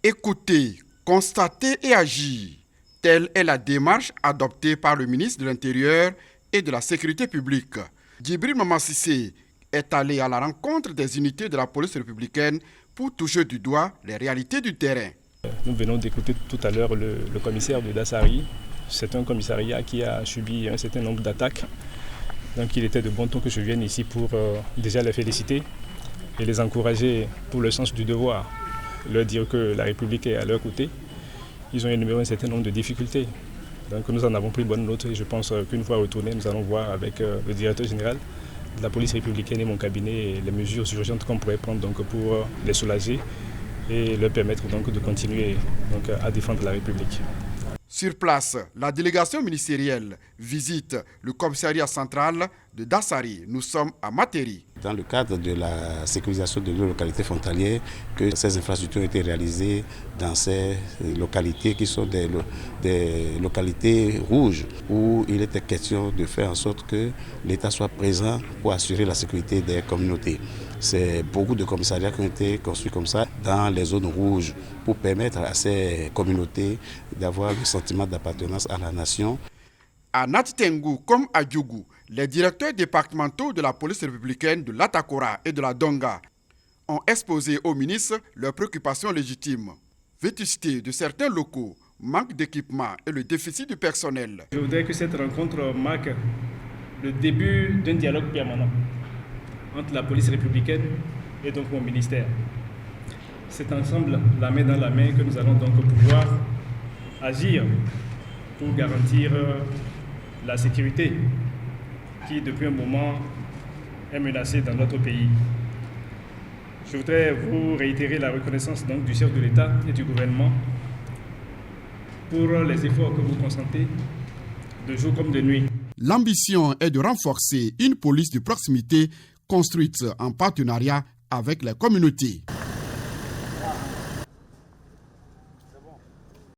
Écouter, constater et agir. Telle est la démarche adoptée par le ministre de l'Intérieur et de la Sécurité publique. Djibril Mamassissé est allé à la rencontre des unités de la police républicaine pour toucher du doigt les réalités du terrain. Nous venons d'écouter tout à l'heure le commissaire de Dassari. C'est un commissariat qui a subi un certain nombre d'attaques. Donc il était de bon ton que je vienne ici pour déjà les féliciter et les encourager pour le sens du devoir. Leur dire que la République est à leur côté. Ils ont énuméré un certain nombre de difficultés. Donc nous en avons pris bonne note et je pense qu'une fois retournés, nous allons voir avec le directeur général de la police républicaine et mon cabinet les mesures urgentes qu'on pourrait prendre donc, pour les soulager et leur permettre donc, de continuer donc, à défendre la République. Sur place, la délégation ministérielle visite le commissariat central de Dassari. Nous sommes à Materi. Dans le cadre de la sécurisation de nos localités frontalières, que ces infrastructures ont été réalisées dans ces localités qui sont des localités rouges, où il était question de faire en sorte que l'État soit présent pour assurer la sécurité des communautés. C'est beaucoup de commissariats qui ont été construits comme ça dans les zones rouges pour permettre à ces communautés d'avoir le sentiment d'appartenance à la nation. À Natitengu comme à Djougou, les directeurs départementaux de la police républicaine de l'Atakora et de la Donga ont exposé au ministre leurs préoccupations légitimes. Vétusté de certains locaux, manque d'équipement et le déficit du personnel. Je voudrais que cette rencontre marque le début d'un dialogue permanent entre la police républicaine et donc mon ministère. C'est ensemble, la main dans la main, que nous allons donc pouvoir agir pour garantir la sécurité qui, depuis un moment, est menacée dans notre pays. Je voudrais vous réitérer la reconnaissance donc, du chef de l'État et du gouvernement pour les efforts que vous consentez de jour comme de nuit. L'ambition est de renforcer une police de proximité construite en partenariat avec les communautés.